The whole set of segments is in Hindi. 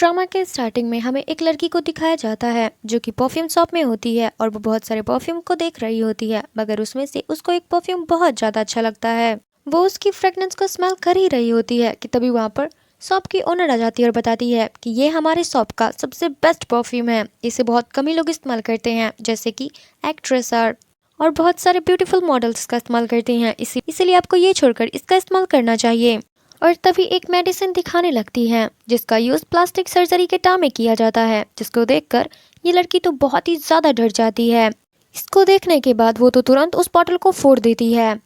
ड्रामा के स्टार्टिंग में हमें एक लड़की को दिखाया जाता है जो कि परफ्यूम शॉप में होती है और वो बहुत सारे परफ्यूम को देख रही होती है, मगर उसमें से उसको एक परफ्यूम बहुत ज़्यादा अच्छा लगता है। वो उसकी फ्रेगनेंस को स्मेल कर ही रही होती है कि तभी वहाँ पर शॉप की ओनर आ जाती है और बताती है कि ये हमारे शॉप का सबसे बेस्ट परफ्यूम है, इसे बहुत कम ही लोग इस्तेमाल करते हैं, जैसे कि एक्ट्रेस और बहुत सारे ब्यूटीफुल मॉडल्स इसका इस्तेमाल करते हैं, इसीलिए आपको ये छोड़कर इसका इस्तेमाल करना चाहिए। और तभी एक मेडिसिन दिखाने लगती है जिसका यूज़ प्लास्टिक सर्जरी के टाइम में किया जाता है, जिसको देखकर ये लड़की तो बहुत ही ज़्यादा डर जाती है। इसको देखने के बाद वो तो तुरंत उस बॉटल को फोड़ देती है।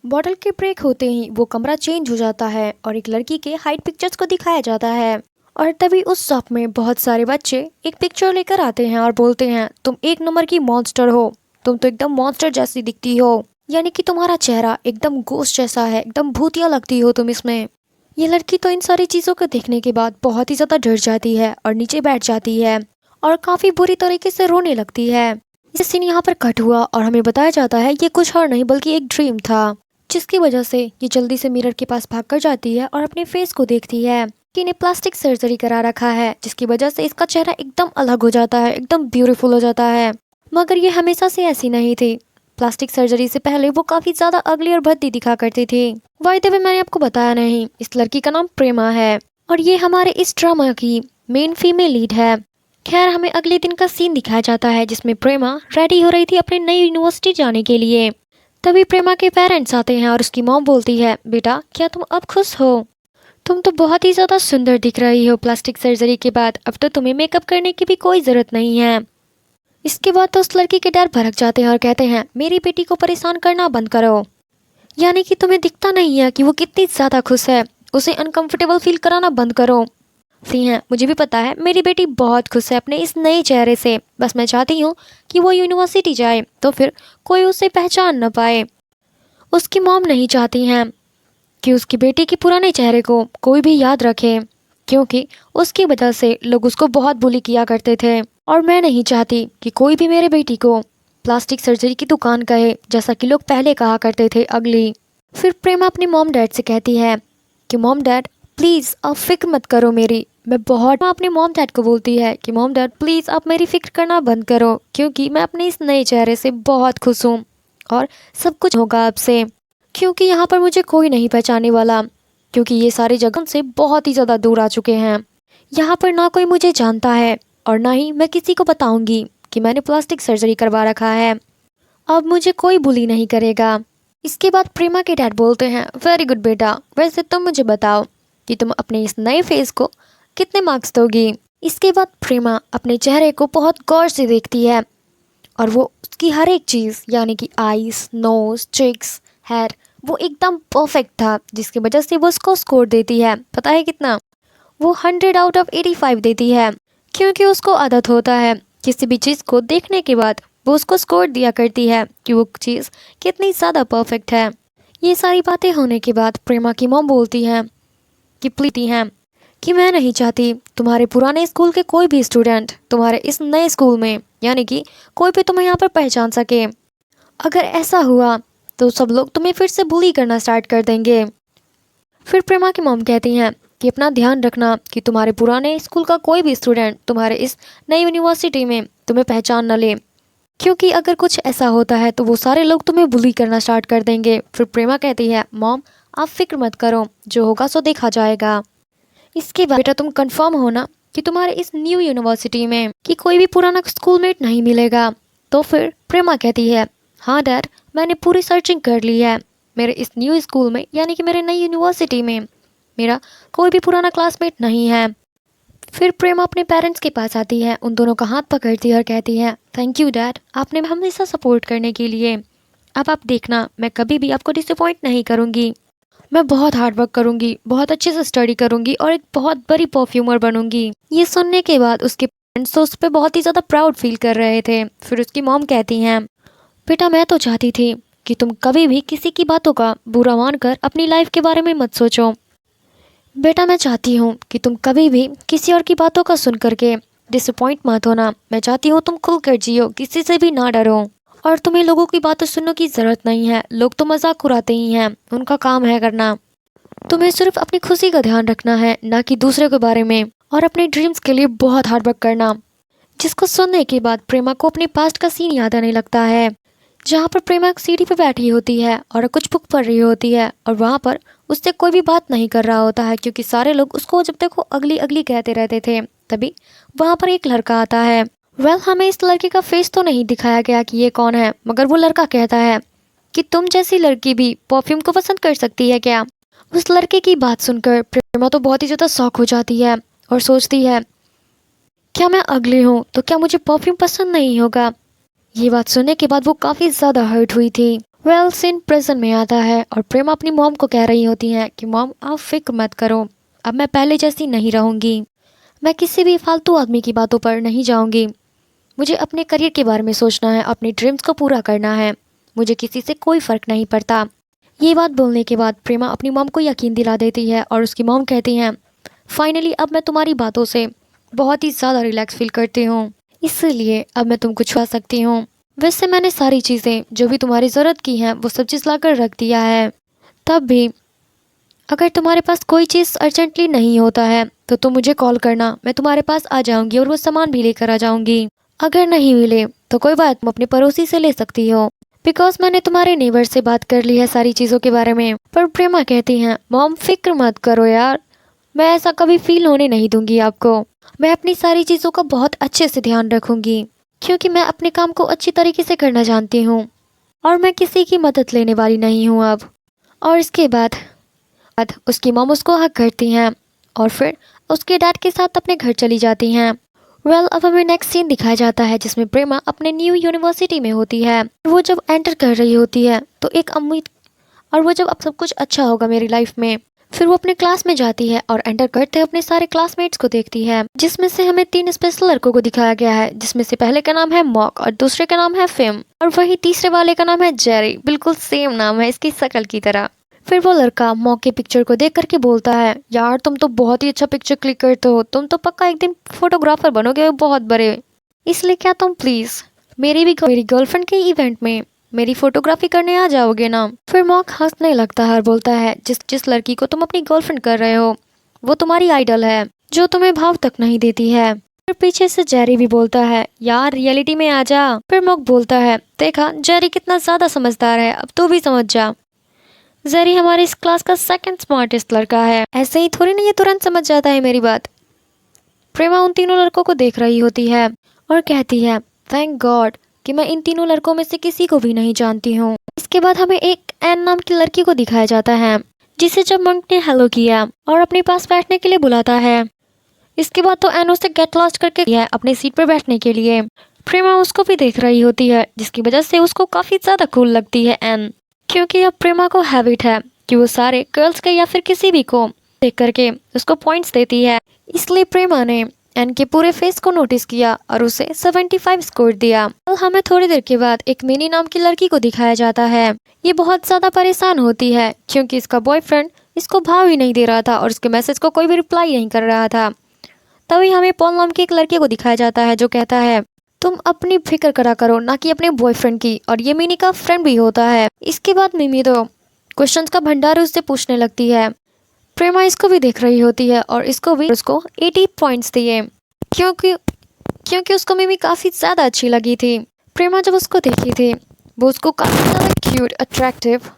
बॉटल के ब्रेक होते ही वो कमरा चेंज हो जाता है और एक लड़की के हाइड पिक्चर्स को दिखाया जाता है। और तभी उस शॉप में बहुत सारे बच्चे एक पिक्चर लेकर आते हैं और बोलते हैं, तुम एक नंबर की मॉन्स्टर हो, तुम तो एकदम मॉन्स्टर जैसी दिखती हो, यानी कि तुम्हारा चेहरा एकदम गोश्त जैसा है, एकदम भूतिया लगती हो तुम इसमें। ये लड़की तो इन सारी चीज़ों को देखने के बाद बहुत ही ज़्यादा डर जाती है और नीचे बैठ जाती है और काफ़ी बुरी तरीके से रोने लगती है। ये सीन यहाँ पर कट हुआ और हमें बताया जाता है ये कुछ और नहीं बल्कि एक ड्रीम था, जिसकी वजह से ये जल्दी से मिरर के पास भाग कर जाती है और अपने फेस को देखती है कि इन्हें प्लास्टिक सर्जरी करा रखा है, जिसकी वजह से इसका चेहरा एकदम अलग हो जाता है, एकदम ब्यूटीफुल हो जाता है। मगर ये हमेशा से ऐसी नहीं थी। प्लास्टिक सर्जरी से पहले वो काफ़ी ज़्यादा अगली और भद्दी दिखा करती थी। बाय द वे मैंने आपको बताया नहीं, इस लड़की का नाम प्रेमा है और ये हमारे इस ड्रामा की मेन फीमेल लीड है। खैर, हमें अगले दिन का सीन दिखाया जाता है जिसमें प्रेमा रेडी हो रही थी अपने नई यूनिवर्सिटी जाने के लिए। तभी प्रेमा के पेरेंट्स आते हैं और उसकी मॉम बोलती है, बेटा क्या तुम अब खुश हो? तुम तो बहुत ही ज़्यादा सुंदर दिख रही हो प्लास्टिक सर्जरी के बाद, अब तो तुम्हें मेकअप करने की भी कोई ज़रूरत नहीं है। इसके बाद तो उस लड़की के डर भड़क जाते हैं और कहते हैं, मेरी बेटी को परेशान करना बंद करो, यानी कि तुम्हें दिखता नहीं है कि वो कितनी ज़्यादा खुश है, उसे अनकंफर्टेबल फील कराना बंद करो। सी हैं, मुझे भी पता है मेरी बेटी बहुत खुश है अपने इस नए चेहरे से, बस मैं चाहती हूँ कि वो यूनिवर्सिटी जाए तो फिर कोई उसे पहचान न पाए। उसकी मॉम नहीं चाहती हैं कि उसकी बेटी के पुराने चेहरे को कोई भी याद रखे, क्योंकि उसकी वजह से लोग उसको बहुत बुली किया करते थे और मैं नहीं चाहती कि कोई भी मेरे बेटी को प्लास्टिक सर्जरी की दुकान कहे, जैसा कि लोग पहले कहा करते थे अगली। फिर प्रेमा अपनी मॉम डैड से कहती है कि मॉम डैड प्लीज़ आप फिक्र मत करो मेरी, अपने मॉम डैड को बोलती है कि मॉम डैड प्लीज़ आप मेरी फिक्र करना बंद करो, क्योंकि मैं अपने इस नए चेहरे से बहुत खुश हूँ और सब कुछ होगा अब से, क्योंकि यहाँ पर मुझे कोई नहीं पहचानने वाला, क्योंकि ये सारी जगह से बहुत ही ज़्यादा दूर आ चुके हैं। यहाँ पर ना कोई मुझे जानता है और ना ही मैं किसी को बताऊंगी कि मैंने प्लास्टिक सर्जरी करवा रखा है। अब मुझे कोई बुली नहीं करेगा। इसके बाद प्रेमा के डैड बोलते हैं, वेरी गुड बेटा, वैसे तुम मुझे बताओ कि तुम अपने इस नए फेस को कितने मार्क्स दोगी। इसके बाद प्रेमा अपने चेहरे को बहुत गौर से देखती है और वो उसकी हर एक चीज़, यानी कि आईज, नोज, चिक्स, हेयर, वो एकदम परफेक्ट था, जिसकी वजह से वो उसको स्कोर देती है। पता है कितना? वो 100 आउट ऑफ 85 देती है, क्योंकि उसको आदत होता है किसी भी चीज़ को देखने के बाद वो उसको स्कोर दिया करती है कि वो चीज़ कितनी ज़्यादा परफेक्ट है। ये सारी बातें होने के बाद प्रेमा की मॉम बोलती हैं कि मैं नहीं चाहती तुम्हारे पुराने स्कूल के कोई भी स्टूडेंट तुम्हारे इस नए स्कूल में, यानी कि कोई भी तुम्हें यहाँ पर पहचान सके। अगर ऐसा हुआ तो सब लोग तुम्हें फिर से बुली करना स्टार्ट कर देंगे। फिर प्रेमा की मॉम कहती हैं कि अपना ध्यान रखना कि तुम्हारे पुराने स्कूल का कोई भी स्टूडेंट तुम्हारे इस नई यूनिवर्सिटी में तुम्हें पहचान न ले, क्योंकि अगर कुछ ऐसा होता है तो वो सारे लोग तुम्हें बुली करना स्टार्ट कर देंगे। फिर प्रेमा कहती है, मॉम आप फिक्र मत करो, जो होगा सो देखा जाएगा। इसके बाद बेटा तुम कंफर्म हो ना कि तुम्हारे इस न्यू यूनिवर्सिटी में कि कोई भी पुराना स्कूलमेट नहीं मिलेगा? तो फिर प्रेमा कहती है, हाँ डैड, मैंने पूरी सर्चिंग कर ली है, मेरे इस न्यू स्कूल में, यानी कि मेरे नई यूनिवर्सिटी में मेरा कोई भी पुराना क्लासमेट नहीं है। फिर प्रेमा अपने पेरेंट्स के पास आती है, उन दोनों का हाथ पकड़ती है और कहती है, थैंक यू डैड, आपने हमेशा सपोर्ट करने के लिए। अब आप देखना, मैं कभी भी आपको डिसअपॉइंट नहीं करूँगी, मैं बहुत हार्ड वर्क करूँगी, बहुत अच्छे से स्टडी करूँगी और एक बहुत बड़ी परफ्यूमर बनूँगी। ये सुनने के बाद उसके पेरेंट्स तो उस पर बहुत ही ज़्यादा प्राउड फील कर रहे थे। फिर उसकी मॉम कहती हैं, बेटा मैं तो चाहती थी कि तुम कभी भी किसी की बातों का बुरा मानकर अपनी लाइफ के बारे में मत सोचो। बेटा मैं चाहती हूँ कि तुम कभी भी किसी और की बातों का सुन करके डिसअपॉइंट मत होना। मैं चाहती हूँ तुम खुल कर जियो, किसी से भी ना डरो, और तुम्हें लोगों की बातें सुनने की ज़रूरत नहीं है। लोग तो मजाक उड़ाते ही हैं, उनका काम है करना। तुम्हें सिर्फ अपनी खुशी का ध्यान रखना है, ना कि दूसरे के बारे में। और अपने ड्रीम्स के लिए बहुत हार्ड वर्क करना। जिसको सुनने के बाद प्रेमा को अपने पास्ट का सीन याद आने लगता है, जहाँ पर प्रेमा एक सीढ़ी पर बैठी होती है और कुछ बुक पढ़ रही होती है और वहाँ पर उससे कोई भी बात नहीं कर रहा होता है, क्योंकि सारे लोग उसको जब तक वो अगली अगली कहते रहते थे। तभी वहाँ पर एक लड़का आता है। हमें इस लड़के का फेस तो नहीं दिखाया गया कि ये कौन है, मगर वो लड़का कहता है कि तुम जैसी लड़की भी परफ्यूम को पसंद कर सकती है क्या। उस लड़के की बात सुनकर प्रेमा तो बहुत ही ज़्यादा शॉक हो जाती है और सोचती है, क्या मैं अगली हूँ तो क्या मुझे परफ्यूम पसंद नहीं होगा। ये बात सुनने के बाद वो काफ़ी ज़्यादा हर्ट हुई थी। सीन प्रेजेंट में आता है और प्रेमा अपनी मॉम को कह रही होती है कि मॉम आप फिक्र मत करो, अब मैं पहले जैसी नहीं रहूँगी, मैं किसी भी फालतू आदमी की बातों पर नहीं जाऊँगी, मुझे अपने करियर के बारे में सोचना है, अपने ड्रीम्स को पूरा करना है, मुझे किसी से कोई फ़र्क नहीं पड़ता। ये बात बोलने के बाद प्रेमा अपनी मॉम को यकीन दिला देती है और उसकी मॉम कहती हैं, फाइनली अब मैं तुम्हारी बातों से बहुत ही ज़्यादा रिलैक्स फील करती हूँ, इसलिए अब मैं तुमको छुआ सकती हूँ। वैसे मैंने सारी चीज़ें जो भी तुम्हारी ज़रूरत की हैं वो सब चीज़ ला कर रख दिया है, तब भी अगर तुम्हारे पास कोई चीज़ अर्जेंटली नहीं होता है तो तुम मुझे कॉल करना, मैं तुम्हारे पास आ जाऊंगी और वो सामान भी लेकर आ जाऊंगी। अगर नहीं मिले तो कोई बात, तुम अपने पड़ोसी से ले सकती हो, बिकॉज मैंने तुम्हारे नेबर से बात कर ली है सारी चीज़ों के बारे में। पर प्रेमा कहती हैं, मॉम फिक्र मत करो यार, मैं ऐसा कभी फील होने नहीं दूंगी आपको, मैं अपनी सारी चीज़ों का बहुत अच्छे से ध्यान रखूंगी, क्योंकि मैं अपने काम को अच्छी तरीके से करना जानती हूँ और मैं किसी की मदद लेने वाली नहीं हूँ अब। और इसके बाद उसकी मॉम उसको हक करती हैं और फिर उसके डैड के साथ अपने घर चली जाती हैं। अब हमें नेक्स्ट सीन दिखाया जाता है जिसमें प्रेमा अपने न्यू यूनिवर्सिटी में होती है। वो जब एंटर कर रही होती है तो एक उम्मीद, और वो जब अब सब कुछ अच्छा होगा मेरी लाइफ में, फिर वो अपने क्लास में जाती है और एंटर करते हुए अपने सारे क्लासमेट्स को देखती है, जिसमें से हमें 3 स्पेशल लड़कों को दिखाया गया है, जिसमें से पहले का नाम है मॉक और दूसरे का नाम है फिम और वही तीसरे वाले का नाम है जेरी। बिल्कुल सेम नाम है इसकी शक्ल की तरह। फिर वो लड़का मॉक के पिक्चर को देख करके बोलता है, यार तुम तो बहुत ही अच्छा पिक्चर क्लिक करते हो, तुम तो पक्का एक दिन फोटोग्राफर बनोगे बहुत बड़े, इसलिए क्या तुम प्लीज मेरी गर्लफ्रेंड के इवेंट में मेरी फोटोग्राफी करने आ जाओगे ना। फिर मॉक हंसने लगता है और बोलता है, जिस लड़की को तुम अपनी गर्लफ्रेंड कर रहे हो वो तुम्हारी आइडल है, जो तुम्हें भाव तक नहीं देती है। फिर पीछे से जेरी भी बोलता है, यार रियलिटी में आ जा। फिर मॉक बोलता है, देखा जेरी कितना ज्यादा समझदार है, अब तू भी समझ जा, जेरी हमारे इस क्लास का सेकंड स्मार्टेस्ट लड़का है, ऐसे ही थोड़ी ना ये तुरंत समझ जाता है मेरी बात। प्रेमा उन तीनों लड़कों को देख रही होती है और कहती है, थैंक गॉड कि मैं इन तीनों लड़कों में से किसी को भी नहीं जानती हूँ। इसके बाद हमें एक एन नाम की लड़की को दिखाया जाता है, जिसे जब मंक ने हेलो किया और अपने पास बैठने के लिए बुलाता है, इसके बाद तो एन उसे गेट लॉस्ट करके गया अपने सीट पर बैठने के लिए। प्रेमा उसको भी देख रही होती है, जिसकी वजह से उसको काफी ज्यादा कूल लगती है एन, क्योंकि अब प्रेमा को हैबिट है कि वो सारे गर्ल्स के या फिर किसी भी को देख करके उसको पॉइंट्स देती है, इसलिए प्रेमा ने एन के पूरे फेस को नोटिस किया और उसे 75 स्कोर दिया। हमें थोड़ी देर के बाद एक मिनी नाम की लड़की को दिखाया जाता है। ये बहुत ज्यादा परेशान होती है क्योंकि इसका बॉयफ्रेंड इसको भाव ही नहीं दे रहा था और उसके मैसेज को कोई भी रिप्लाई नहीं कर रहा था। तभी हमें पॉल नाम की एक लड़की को दिखाया जाता है जो कहता है, तुम अपनी फिक्र करा करो ना कि अपने बॉयफ्रेंड की, और ये मिनी का फ्रेंड भी होता है। इसके बाद मिमी तो क्वेश्चंस का भंडार उससे पूछने लगती है। प्रेमा इसको भी देख रही होती है और इसको भी उसको 80 पॉइंट्स दिए, क्योंकि उसको मिमी काफ़ी ज़्यादा अच्छी लगी थी। प्रेमा जब उसको देखी थी वो उसको काफ़ी ज़्यादा क्यूट, अट्रैक्टिव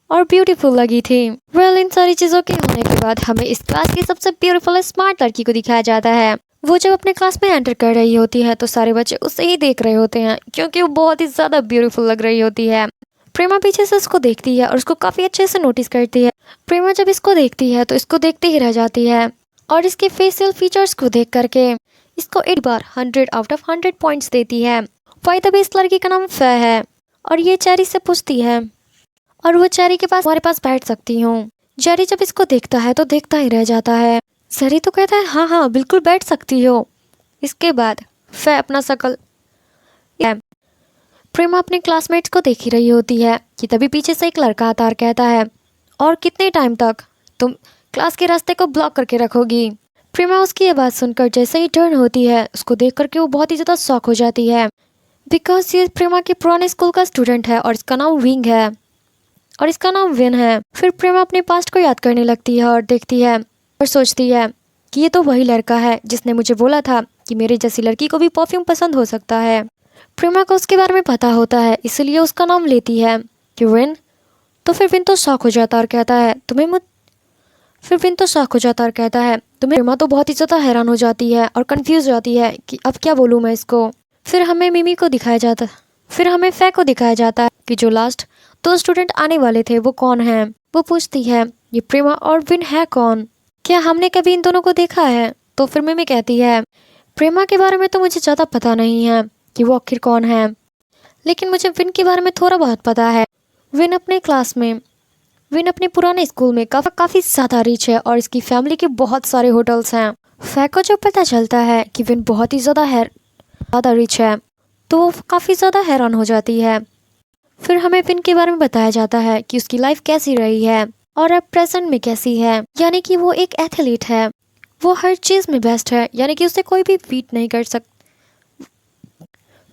और ब्यूटीफुल लगी थी। इन सारी चीज़ों के होने के बाद हमें इस क्लास की सबसे ब्यूटीफुल स्मार्ट लड़की को दिखाया जाता है। वो जब अपने क्लास में एंटर कर रही होती है तो सारे बच्चे उसे ही देख रहे होते हैं, क्योंकि वो बहुत ही ज़्यादा ब्यूटीफुल लग रही होती है। प्रेमा पीछे से उसको देखती है और उसको काफ़ी अच्छे से नोटिस करती है। प्रेमा जब इसको देखती है तो इसको देखते ही रह जाती है और इसके फेशियल फीचर्स को देख करके इसको 8 बार 100 आउट ऑफ 100 पॉइंट्स देती है। वही तभी इस लड़की का नाम फे है और ये चेरी से पूछती है और वो चेरी के पास हमारे पास बैठ सकती हूँ। जेरी जब इसको देखता है तो देखता ही रह जाता है। जेरी तो कहता है, हाँ हाँ बिल्कुल बैठ सकती हो। इसके बाद फे अपना शकल प्रेमा अपने क्लासमेट्स को देख ही रही होती है कि तभी पीछे से एक लड़का आता और कहता है, और कितने टाइम तक तुम क्लास के रास्ते को ब्लॉक करके रखोगी। प्रेमा उसकी ये बात सुनकर जैसे ही टर्न होती है उसको देख करके वो बहुत ही ज़्यादा शॉक हो जाती है, बिकॉज ये प्रेमा के पुराने स्कूल का स्टूडेंट है और इसका नाम विंग है और इसका नाम विन है। फिर प्रेमा अपने पास्ट को याद करने लगती है और देखती है और सोचती है कि ये तो वही लड़का है जिसने मुझे बोला था कि मेरे जैसी लड़की को भी परफ्यूम पसंद हो सकता है। प्रेमा को उसके बारे में पता होता है, इसलिए उसका नाम लेती है कि विन। तो फिर विन तो शॉक हो जाता और कहता है तुम्हें मुझ फिर विन तो शॉक हो जाता और कहता है तुम्हें। प्रेमा तो बहुत ही ज़्यादा हैरान हो जाती है और कंफ्यूज हो जाती है कि अब क्या बोलूँ मैं इसको। फिर हमें मिमी को दिखाया जाता फिर हमें फै को दिखाया जाता है कि जो लास्ट 2 स्टूडेंट आने वाले थे वो कौन है। वो पूछती है ये प्रेमा और विन है कौन, क्या हमने कभी इन दोनों को देखा है। तो फिर मिमी कहती है प्रेमा के बारे में तो मुझे ज़्यादा पता नहीं है कि वो आखिर कौन है, लेकिन मुझे विन के बारे में थोड़ा बहुत पता है। विन अपने पुराने स्कूल में काफ़ी ज़्यादा रिच है और इसकी फैमिली के बहुत सारे होटल्स हैं। फै को जब पता चलता है कि विन बहुत ही ज़्यादा रिच है तो वो काफ़ी ज़्यादा हैरान हो जाती है। फिर हमें विन के बारे में बताया जाता है कि उसकी लाइफ कैसी रही है और अब प्रेजेंट में कैसी है, यानी कि वो एक एथलीट है, वो हर चीज़ में बेस्ट है, यानी कि उसे कोई भी बीट नहीं कर सकता।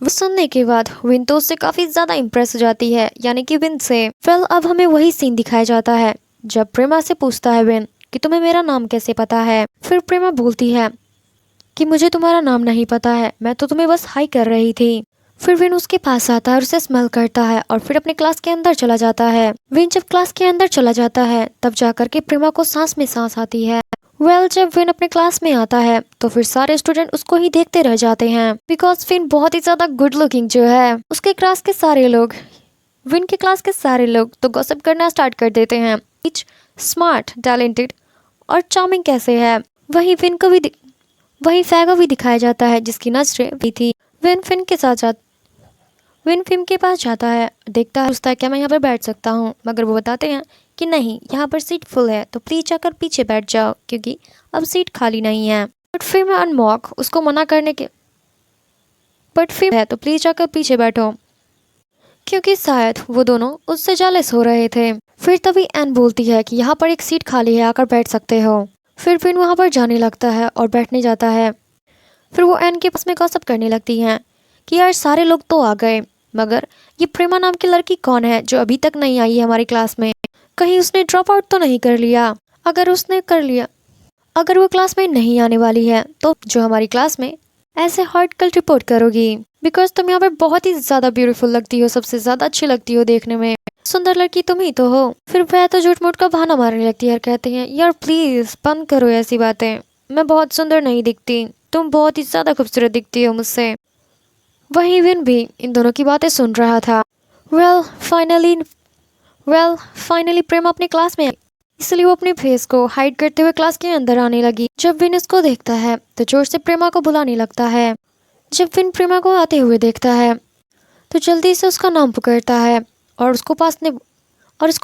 वो सुनने के बाद विन तो उससे काफ़ी ज़्यादा इम्प्रेस हो जाती है, यानी कि विन से। अब हमें वही सीन दिखाया जाता है जब प्रेमा से पूछता है विन कि तुम्हें मेरा नाम कैसे पता है। फिर प्रेमा बोलती है कि मुझे तुम्हारा नाम नहीं पता है, मैं तो तुम्हें बस हाई कर रही थी। फिर विन उसके पास आता है और उसे स्मेल करता है और फिर अपने क्लास के अंदर चला जाता है। विन जब क्लास के अंदर चला जाता है तब जाकर के प्रेमा को सांस में सांस आती है। जब विन अपने क्लास में आता है तो फिर सारे स्टूडेंट उसको ही देखते रह जाते हैं, बिकॉज विन बहुत ही ज्यादा गुड लुकिंग जो है। विन के क्लास के सारे लोग तो गॉसिप करना स्टार्ट कर देते हैं, स्मार्ट, टैलेंटेड और चार्मिंग कैसे है। वही फै को भी दिखाया जाता है जिसकी नजरें भी थी। विन फिन के पास जाता है, देखता है, पूछता है क्या मैं यहाँ पर बैठ सकता हूँ, मगर वो बताते हैं कि नहीं, यहाँ पर सीट फुल है तो प्लीज जाकर पीछे बैठ जाओ क्योंकि अब सीट खाली नहीं है। बट फिर मैं अनमॉक उसको मना करने के बट फिर है तो प्लीज जाकर पीछे बैठो, क्योंकि शायद वो दोनों उससे जेलस हो रहे थे। फिर तभी एन बोलती है कि यहाँ पर एक सीट खाली है, आकर बैठ सकते हो। फिर फिन वहाँ पर जाने लगता है और बैठने जाता है। फिर वो एन के पास में गॉसिप करने लगती हैं कि यार सारे लोग तो आ गए, मगर ये प्रेमा नाम की लड़की कौन है जो अभी तक नहीं आई है हमारी क्लास में, कहीं उसने ड्रॉप आउट तो नहीं कर लिया। अगर वो क्लास में नहीं आने वाली है तो जो हमारी क्लास में ऐसे हॉट कल रिपोर्ट करोगी, बिकॉज तुम यहाँ पर बहुत ही ज्यादा ब्यूटीफुल लगती हो, सबसे ज्यादा अच्छी लगती हो, देखने में सुंदर लड़की तुम ही तो हो। फिर वह तो झूठ मूठ का बहाना मारने लगती है और कहते हैं यार प्लीज बंद करो ऐसी बातें, मैं बहुत सुंदर नहीं दिखती, तुम बहुत ही ज्यादा खूबसूरत दिखती हो मुझसे। वहीं विन भी इन दोनों की बातें सुन रहा था। फाइनली प्रेमा अपनी क्लास में आई, इसलिए वो अपने फेस को हाइड करते हुए क्लास के अंदर आने लगी। जब विन इसको देखता है तो जोर से प्रेमा को बुलाने लगता है। जब विन प्रेमा को आते हुए देखता है तो जल्दी से उसका नाम पुकारता है और उसको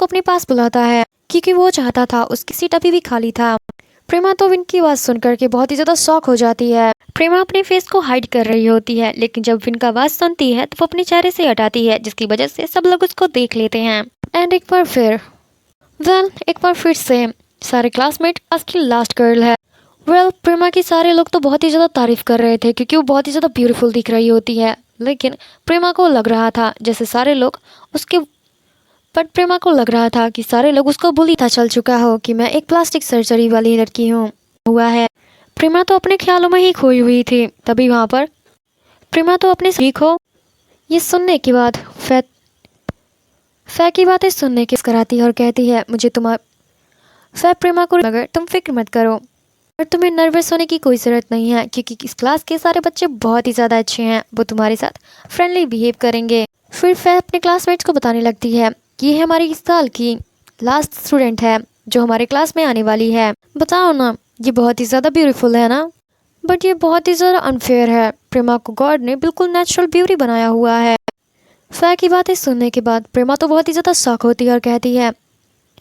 अपने पास बुलाता है, क्योंकि वो चाहता था, उसकी सीट अभी भी खाली था। प्रेमा तो विन की आवाज़ सुनकर के बहुत ही ज़्यादा शॉक हो जाती है। प्रेमा अपने फेस को हाइड कर रही होती है, लेकिन जब विन का आवाज़ सुनती है तो वो अपने चेहरे से हटाती है, जिसकी वजह से सब लोग उसको देख लेते हैं। एंड एक बार फिर से सारे क्लासमेट क्लास की लास्ट गर्ल है। प्रेमा की सारे लोग तो बहुत ही ज़्यादा तारीफ कर रहे थे क्योंकि वो बहुत ही ज़्यादा ब्यूटीफुल दिख रही होती है, लेकिन प्रेमा को लग रहा था जैसे सारे लोग उसके बट प्रेमा को लग रहा था कि सारे लोग उसको बुली था चल चुका हो कि मैं एक प्लास्टिक सर्जरी वाली लड़की हुआ है। प्रेमा तो अपने ख्यालों में ही खोई हुई थी। तभी वहाँ पर प्रेमा तो अपने ठीक हो ये सुनने के बाद फै की बातें सुनने के कराती है और कहती है फै प्रेमा को, मगर तुम फिक्र मत करो और तुम्हें नर्वस होने की कोई ज़रूरत नहीं है, क्योंकि इस क्लास के सारे बच्चे बहुत ही ज़्यादा अच्छे हैं, वो तुम्हारे साथ फ्रेंडली बिहेव करेंगे। फिर फै अपने क्लासमेट्स को बताने लगती है कि ये हमारी इस साल की लास्ट स्टूडेंट है जो हमारे क्लास में आने वाली है। बताओ ना, ये बहुत ही ज़्यादा ब्यूटीफुल है ना, बट ये बहुत ही ज़्यादा अनफेयर है, प्रेमा को गॉड ने बिल्कुल नेचुरल ब्यूटी बनाया हुआ है। फै की बातें सुनने के बाद प्रेमा तो बहुत ही ज़्यादा शॉक होती है और कहती है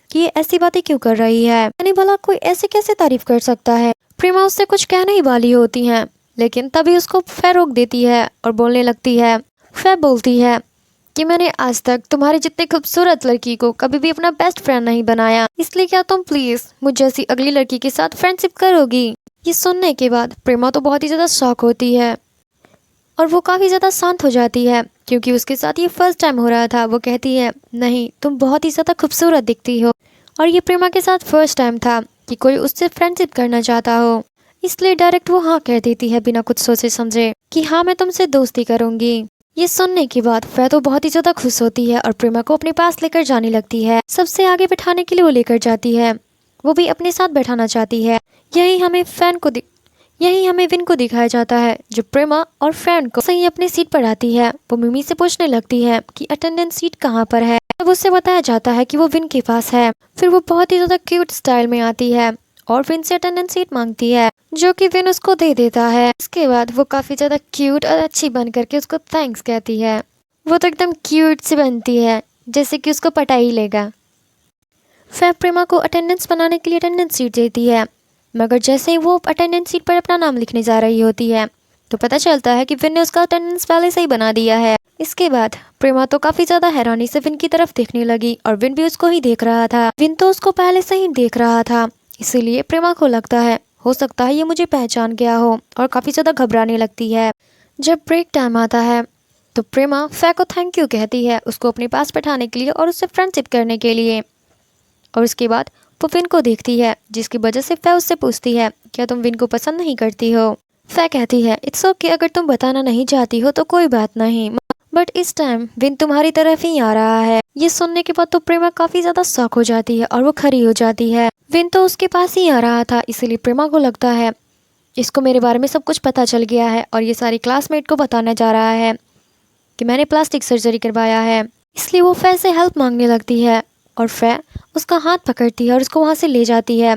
कि ये ऐसी बातें क्यों कर रही है, यानी भला कोई ऐसे कैसे तारीफ कर सकता है। प्रेमा उससे कुछ कहने ही वाली होती हैं, लेकिन तभी उसको फै रोक देती है और बोलने लगती है। फै बोलती है कि मैंने आज तक तुम्हारी जितनी खूबसूरत लड़की को कभी भी अपना बेस्ट फ्रेंड नहीं बनाया, इसलिए क्या तुम प्लीज मुझ जैसी अगली लड़की के साथ फ्रेंडशिप करोगी। ये सुनने के बाद प्रेमा तो बहुत ही ज़्यादा शॉक होती है और वो काफ़ी ज़्यादा शांत हो जाती है, क्योंकि उसके साथ ये फर्स्ट टाइम हो रहा था। वो कहती है नहीं, तुम बहुत ही ज़्यादा खूबसूरत दिखती हो, और ये प्रेमा के साथ फर्स्ट टाइम था कि कोई उससे फ्रेंडशिप करना चाहता हो। इसलिए डायरेक्ट वो हाँ कह देती है बिना कुछ सोचे समझे कि हाँ मैं तुमसे दोस्ती करूंगी। ये सुनने के बाद फै तो बहुत ही ज्यादा खुश होती है और प्रेमा को अपने पास लेकर जाने लगती है। सबसे आगे बैठाने के लिए वो लेकर जाती है, वो भी अपने साथ बैठाना चाहती है। यही हमें यही हमें विन को दिखाया जाता है जो प्रेमा और फ्रेंड को सही अपनी सीट पर आती है। वो मिमी से पूछने लगती है कि अटेंडेंस सीट कहाँ पर है। तब उससे बताया जाता है कि वो विन के पास है। फिर वो बहुत ही ज्यादा क्यूट स्टाइल में आती है और विन से अटेंडेंस सीट मांगती है जो कि विन उसको दे देता है। इसके बाद वो काफी ज्यादा क्यूट और अच्छी बन करके उसको थैंक्स कहती है। वो तो एकदम क्यूट सी बनती है जैसे कि उसको पटा ही लेगा। फै प्रेमा को अटेंडेंस बनाने के लिए अटेंडेंस सीट देती है, मगर जैसे ही वो अटेंडेंस सीट पर अपना नाम लिखने जा रही होती है तो पता चलता है कि विन ने उसका अटेंडेंस पहले से ही बना दिया है। इसके बाद प्रेमा तो काफी ज्यादा हैरानी से विन की तरफ देखने लगी और विन भी उसको ही देख रहा था। विन तो उसको पहले से ही देख रहा था, इसीलिए प्रेमा को लगता है हो सकता है ये मुझे पहचान गया हो और काफी ज्यादा घबराने लगती है। जब ब्रेक टाइम आता है तो प्रेमा फै को थैंक यू कहती है उसको अपने पास बैठाने के लिए और उससे फ्रेंडशिप करने के लिए। और उसके बाद वो विन को देखती है जिसकी वजह से फै उससे पूछती है क्या तुम विन को पसंद नहीं करती हो। फै कहती है इट्स ओके, अगर तुम बताना नहीं चाहती हो तो कोई बात नहीं, बट इस टाइम विन तुम्हारी तरफ ही आ रहा है। ये सुनने के बाद तो प्रेमा काफी ज्यादा शॉक हो जाती है और वो खड़ी हो जाती है। विन तो उसके पास ही आ रहा था, इसीलिए प्रेमा को लगता है इसको मेरे बारे में सब कुछ पता चल गया है और ये सारी क्लासमेट को बताने जा रहा है कि मैंने प्लास्टिक सर्जरी करवाया है। इसलिए वो फै से हेल्प मांगने लगती है और फै उसका हाथ पकड़ती है और उसको वहाँ से ले जाती है।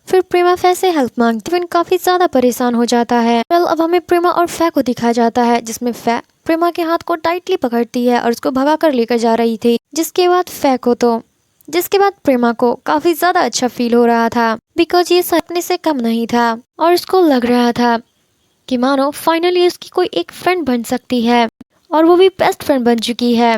फिर प्रेमा फै से हेल्प मांगती है। विन काफी ज्यादा परेशान हो जाता है। अब हमें प्रेमा और फै को दिखाया जाता है जिसमें फै प्रेमा के हाथ को टाइटली पकड़ती है और उसको भगा कर लेकर जा रही थी। जिसके बाद प्रेमा को काफी ज्यादा अच्छा फील हो रहा था बिकॉज ये सपने से कम नहीं था और उसको लग रहा था कि मानो फाइनली उसकी कोई एक फ्रेंड बन सकती है और वो भी बेस्ट फ्रेंड बन चुकी है।